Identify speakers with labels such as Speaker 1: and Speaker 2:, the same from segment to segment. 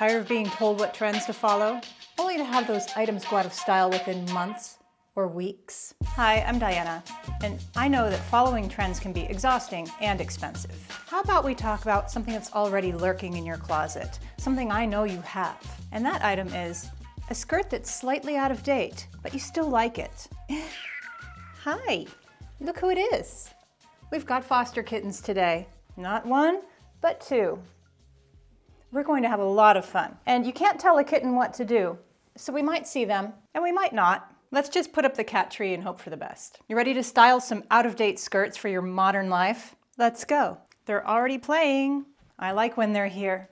Speaker 1: Tired of being told what trends to follow, only to have those items go out of style within months or weeks? Hi, I'm Diana, and I know that following trends can be exhausting and expensive. How about we talk about something that's already lurking in your closet, something I know you have, and that item is a skirt that's slightly out of date, but you still like it. Hi, look who it is. We've got foster kittens today. Not one, but two. We're going to have a lot of fun. And you can't tell a kitten what to do, so we might see them, and we might not. Let's just put up the cat tree and hope for the best. You ready to style some out-of-date skirts for your modern life? Let's go. They're already playing. I like when they're here.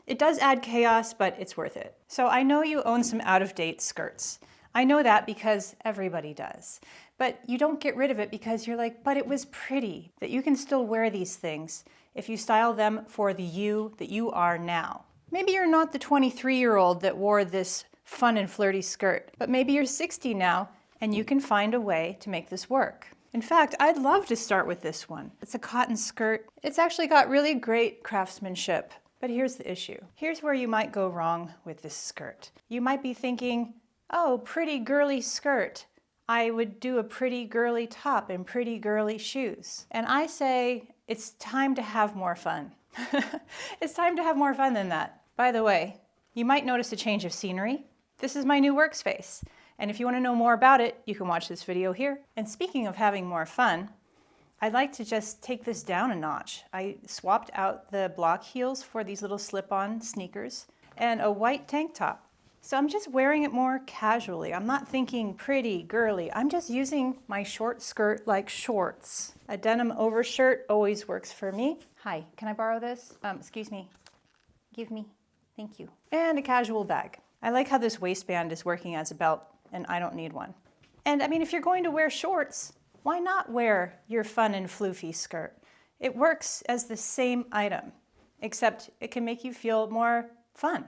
Speaker 1: It does add chaos, but it's worth it. So I know you own some out-of-date skirts. I know that because everybody does. But you don't get rid of it because you're like, but it was pretty. That you can still wear these things if you style them for the you that you are now. Maybe you're not the 23-year-old that wore this fun and flirty skirt, but maybe you're 60 now and you can find a way to make this work. In fact, I'd love to start with this one. It's a cotton skirt. It's actually got really great craftsmanship, but here's the issue. Here's where you might go wrong with this skirt. You might be thinking, oh, pretty girly skirt. I would do a pretty girly top and pretty girly shoes. And I say, it's time to have more fun. It's time to have more fun than that. By the way, you might notice a change of scenery. This is my new workspace. And if you want to know more about it, you can watch this video here. And speaking of having more fun, I'd like to just take this down a notch. I swapped out the block heels for these little slip-on sneakers and a white tank top. So I'm just wearing it more casually. I'm not thinking pretty, girly. I'm just using my short skirt like shorts. A denim overshirt always works for me. Hi, can I borrow this? Excuse me. Give me. Thank you. And a casual bag. I like how this waistband is working as a belt, and I don't need one. And I mean, if you're going to wear shorts, why not wear your fun and floofy skirt? It works as the same item, except it can make you feel more fun.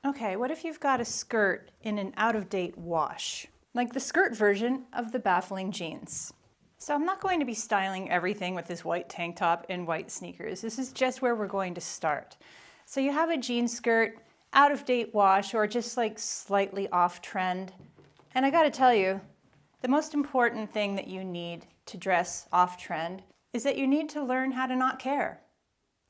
Speaker 1: Okay, what if you've got a skirt in an out-of-date wash? Like the skirt version of the baffling jeans. So I'm not going to be styling everything with this white tank top and white sneakers. This is just where we're going to start. So you have a jean skirt, out-of-date wash, or just like slightly off-trend. And I gotta tell you, the most important thing that you need to dress off-trend is that you need to learn how to not care.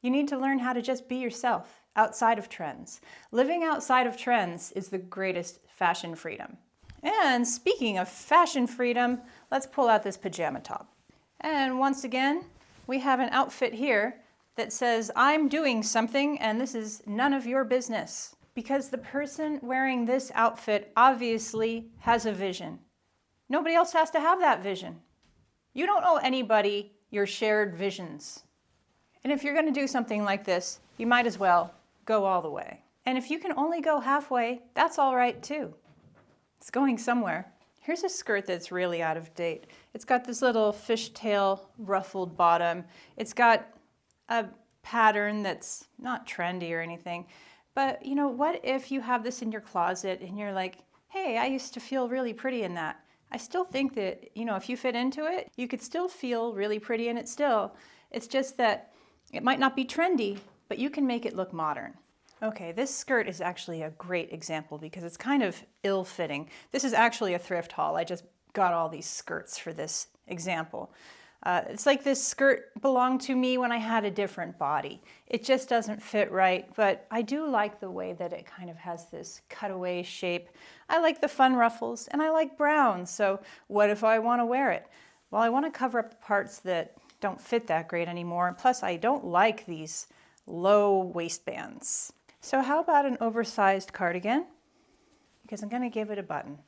Speaker 1: You need to learn how to just be yourself outside of trends. Living outside of trends is the greatest fashion freedom. And speaking of fashion freedom, let's pull out this pajama top. And once again, we have an outfit here that says, I'm doing something and this is none of your business. Because the person wearing this outfit obviously has a vision. Nobody else has to have that vision. You don't owe anybody your shared visions. And if you're going to do something like this, you might as well go all the way. And if you can only go halfway, that's all right too. It's going somewhere. Here's a skirt that's really out of date. It's got this little fishtail ruffled bottom. It's got a pattern that's not trendy or anything. But you know, what if you have this in your closet and you're like, hey, I used to feel really pretty in that. I still think that, you know, if you fit into it, you could still feel really pretty in it still. It's just that it might not be trendy, but you can make it look modern. Okay, this skirt is actually a great example because it's kind of ill-fitting. This is actually a thrift haul. I just got all these skirts for this example. It's like this skirt belonged to me when I had a different body. It just doesn't fit right, but I do like the way that it kind of has this cutaway shape. I like the fun ruffles, and I like brown, so what if I want to wear it? Well, I want to cover up the parts that don't fit that great anymore, plus I don't like these low waistbands. So how about an oversized cardigan? Because I'm going to give it a button.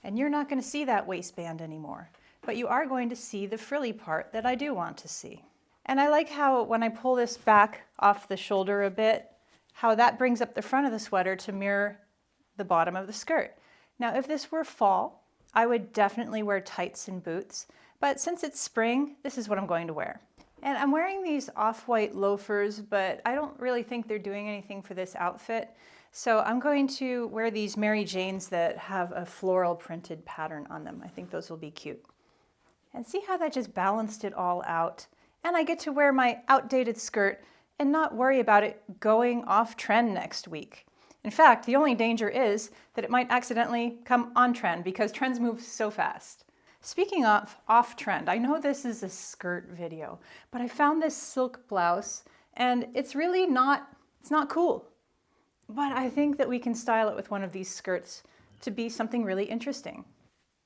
Speaker 1: And you're not going to see that waistband anymore, but you are going to see the frilly part that I do want to see. And I like how when I pull this back off the shoulder a bit, how that brings up the front of the sweater to mirror the bottom of the skirt. Now, if this were fall, I would definitely wear tights and boots, but since it's spring, this is what I'm going to wear. And I'm wearing these off-white loafers, but I don't really think they're doing anything for this outfit. So I'm going to wear these Mary Janes that have a floral printed pattern on them. I think those will be cute. And see how that just balanced it all out? And I get to wear my outdated skirt and not worry about it going off trend next week. In fact, the only danger is that it might accidentally come on trend because trends move so fast. Speaking of off trend, I know this is a skirt video, but I found this silk blouse and it's really not cool. But I think that we can style it with one of these skirts to be something really interesting.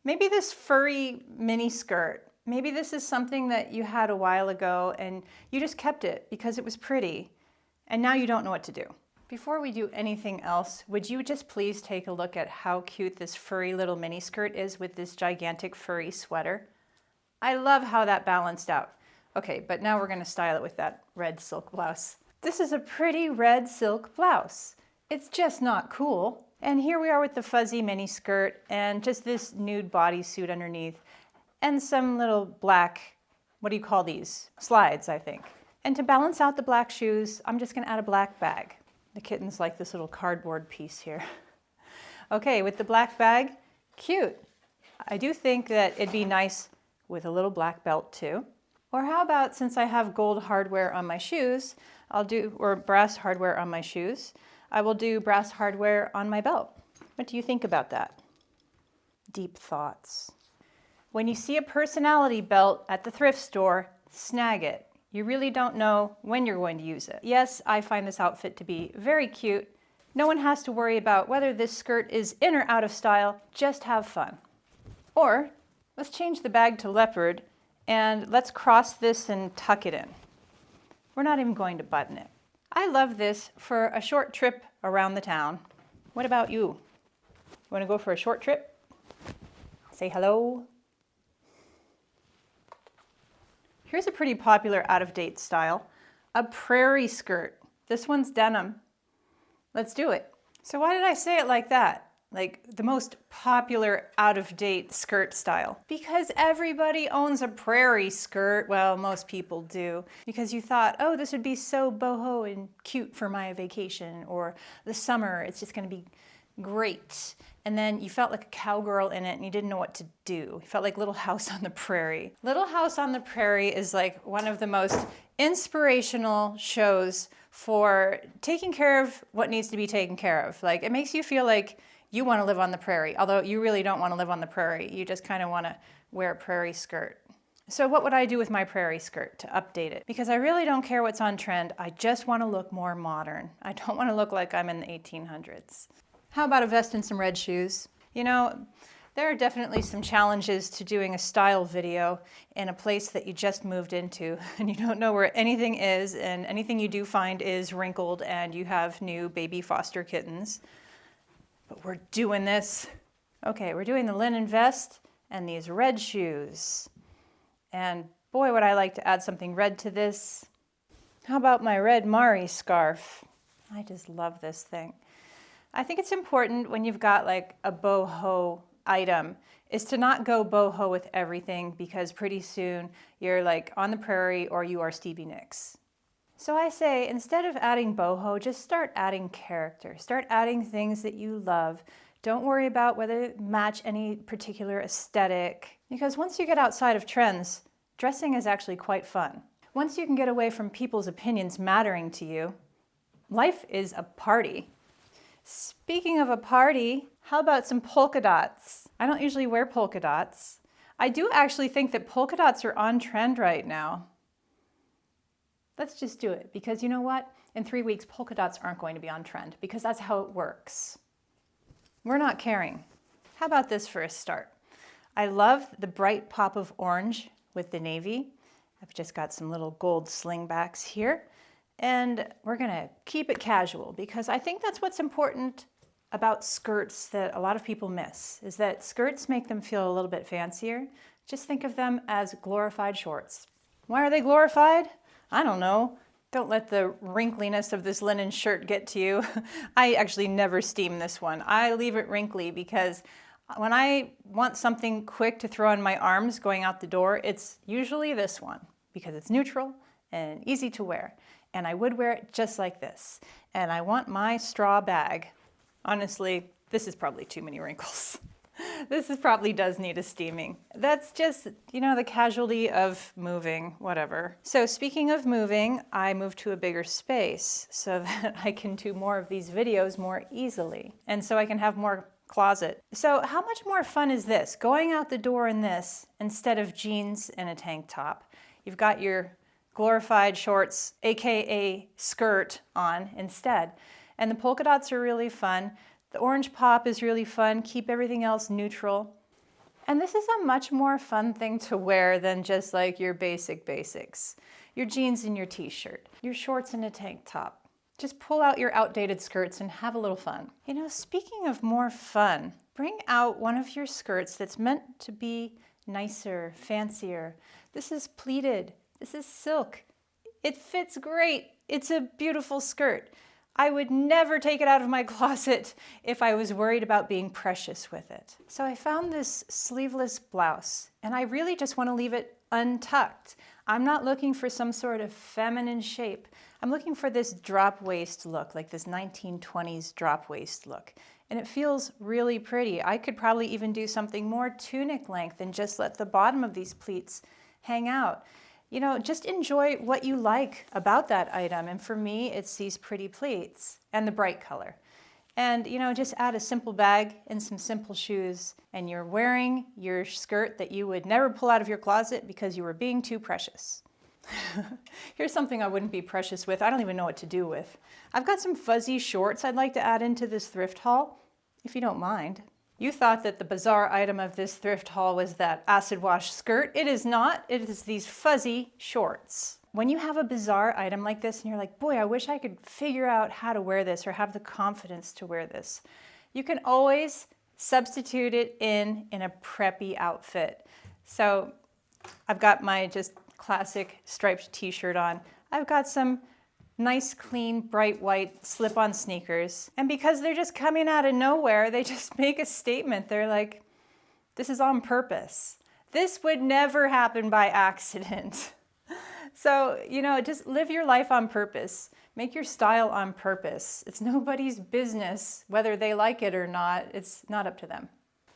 Speaker 1: Maybe this furry mini skirt, maybe this is something that you had a while ago and you just kept it because it was pretty and now you don't know what to do. Before we do anything else, would you just please take a look at how cute this furry little mini skirt is with this gigantic furry sweater? I love how that balanced out. Okay, but now we're gonna style it with that red silk blouse. This is a pretty red silk blouse. It's just not cool. And here we are with the fuzzy mini skirt and just this nude bodysuit underneath and some little black, what do you call these? Slides, I think. And to balance out the black shoes, I'm just gonna add a black bag. The kitten's like this little cardboard piece here. Okay, with the black bag, cute. I do think that it'd be nice with a little black belt too. Or how about, since I have gold hardware on my shoes, or brass hardware on my shoes, I will do brass hardware on my belt. What do you think about that? Deep thoughts. When you see a personality belt at the thrift store, snag it. You really don't know when you're going to use it. Yes, I find this outfit to be very cute. No one has to worry about whether this skirt is in or out of style. Just have fun. Or let's change the bag to leopard and let's cross this and tuck it in. We're not even going to button it. I love this for a short trip around the town. What about you? Want to go for a short trip? Say hello. Here's a pretty popular out-of-date style, a prairie skirt. This one's denim. Let's do it. So why did I say it like that? Like the most popular out-of-date skirt style? Because everybody owns a prairie skirt. Well, most people do. Because you thought, oh, this would be so boho and cute for my vacation, or the summer, it's just gonna be great. And then you felt like a cowgirl in it and you didn't know what to do. You felt like Little House on the Prairie. Little House on the Prairie is like one of the most inspirational shows for taking care of what needs to be taken care of. Like, it makes you feel like you want to live on the prairie, although you really don't want to live on the prairie. You just kind of want to wear a prairie skirt. So what would I do with my prairie skirt to update it? Because I really don't care what's on trend. I just want to look more modern. I don't want to look like I'm in the 1800s. How about a vest and some red shoes? You know, there are definitely some challenges to doing a style video in a place that you just moved into and you don't know where anything is, and anything you do find is wrinkled and you have new baby foster kittens. But we're doing this. Okay, we're doing the linen vest and these red shoes. And boy, would I like to add something red to this. How about my red Mari scarf? I just love this thing. I think it's important when you've got like a boho item is to not go boho with everything, because pretty soon you're like on the prairie or you are Stevie Nicks. So I say, instead of adding boho, just start adding character. Start adding things that you love. Don't worry about whether they match any particular aesthetic, because once you get outside of trends, dressing is actually quite fun. Once you can get away from people's opinions mattering to you, life is a party. Speaking of a party, how about some polka dots? I don't usually wear polka dots. I do actually think that polka dots are on trend right now. Let's just do it, because you know what? In 3 weeks, polka dots aren't going to be on trend, because that's how it works. We're not caring. How about this for a start? I love the bright pop of orange with the navy. I've just got some little gold slingbacks here. And we're gonna keep it casual, because I think that's what's important about skirts that a lot of people miss, is that skirts make them feel a little bit fancier. Just think of them as glorified shorts. Why are they glorified? I don't know. Don't let the wrinkliness of this linen shirt get to you. I actually never steam this one. I leave it wrinkly because when I want something quick to throw on my arms going out the door, it's usually this one, because it's neutral and easy to wear. And I would wear it just like this. And I want my straw bag. Honestly, this is probably too many wrinkles. Probably does need a steaming. That's just, the casualty of moving, whatever. So speaking of moving, I moved to a bigger space so that I can do more of these videos more easily. And so I can have more closet. So how much more fun is this? Going out the door in this instead of jeans and a tank top. You've got your glorified shorts, AKA skirt, on instead. And the polka dots are really fun. The orange pop is really fun. Keep everything else neutral. And this is a much more fun thing to wear than just like your basics. Your jeans and your t-shirt, your shorts and a tank top. Just pull out your outdated skirts and have a little fun. Speaking of more fun, bring out one of your skirts that's meant to be nicer, fancier. This is pleated. This is silk. It fits great. It's a beautiful skirt. I would never take it out of my closet if I was worried about being precious with it. So I found this sleeveless blouse, and I really just want to leave it untucked. I'm not looking for some sort of feminine shape. I'm looking for this drop waist look, like this 1920s drop waist look. And it feels really pretty. I could probably even do something more tunic length and just let the bottom of these pleats hang out. Just enjoy what you like about that item. And for me, it's these pretty pleats and the bright color. And, just add a simple bag and some simple shoes, and you're wearing your skirt that you would never pull out of your closet because you were being too precious. Here's something I wouldn't be precious with. I don't even know what to do with. I've got some fuzzy shorts I'd like to add into this thrift haul, if you don't mind. You thought that the bizarre item of this thrift haul was that acid wash skirt. It is not. It is these fuzzy shorts. When you have a bizarre item like this and you're like, boy, I wish I could figure out how to wear this or have the confidence to wear this, you can always substitute it in a preppy outfit. So I've got my just classic striped t-shirt on. I've got some nice, clean, bright white slip-on sneakers. And because they're just coming out of nowhere, they just make a statement. They're like, this is on purpose. This would never happen by accident. So, just live your life on purpose. Make your style on purpose. It's nobody's business whether they like it or not. It's not up to them.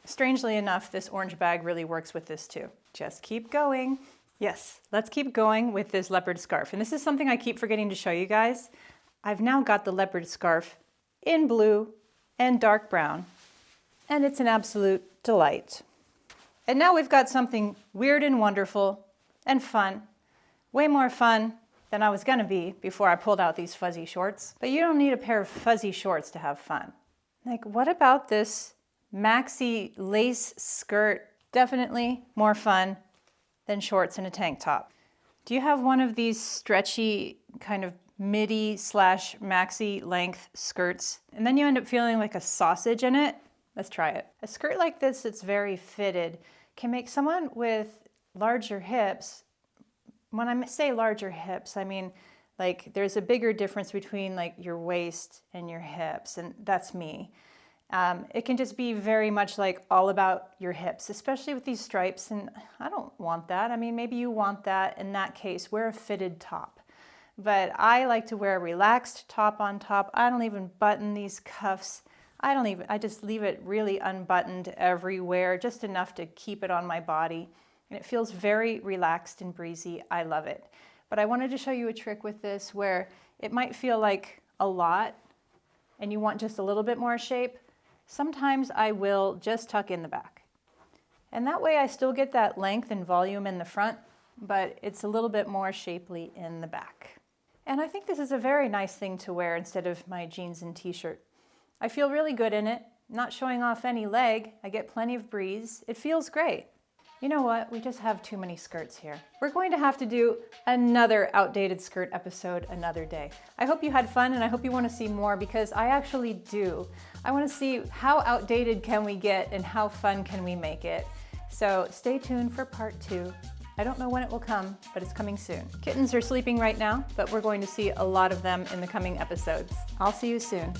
Speaker 1: Strangely enough, this orange bag really works with this too. Just keep going. Yes, let's keep going with this leopard scarf. And this is something I keep forgetting to show you guys. I've now got the leopard scarf in blue and dark brown, and it's an absolute delight. And now we've got something weird and wonderful and fun, way more fun than I was gonna be before I pulled out these fuzzy shorts. But you don't need a pair of fuzzy shorts to have fun. Like, what about this maxi lace skirt? Definitely more fun than shorts and a tank top. Do you have one of these stretchy kind of midi / maxi length skirts and then you end up feeling like a sausage in it? Let's try it. A skirt like this that's very fitted can make someone with larger hips. When I say larger hips, I mean like there's a bigger difference between like your waist and your hips, and that's me. It can just be very much like all about your hips, especially with these stripes, and I don't want that. I mean, maybe you want that. In that case, wear a fitted top. But I like to wear a relaxed top on top. I don't even button these cuffs. I just leave it really unbuttoned everywhere, just enough to keep it on my body. And it feels very relaxed and breezy. I love it. But I wanted to show you a trick with this where it might feel like a lot and you want just a little bit more shape. Sometimes I will just tuck in the back. And that way I still get that length and volume in the front, but it's a little bit more shapely in the back. And I think this is a very nice thing to wear instead of my jeans and t-shirt. I feel really good in it, not showing off any leg. I get plenty of breeze. It feels great. You know what? We just have too many skirts here. We're going to have to do another outdated skirt episode another day. I hope you had fun and I hope you want to see more because I actually do. I want to see how outdated can we get and how fun can we make it. So stay tuned for part 2. I don't know when it will come, but it's coming soon. Kittens are sleeping right now, but we're going to see a lot of them in the coming episodes. I'll see you soon.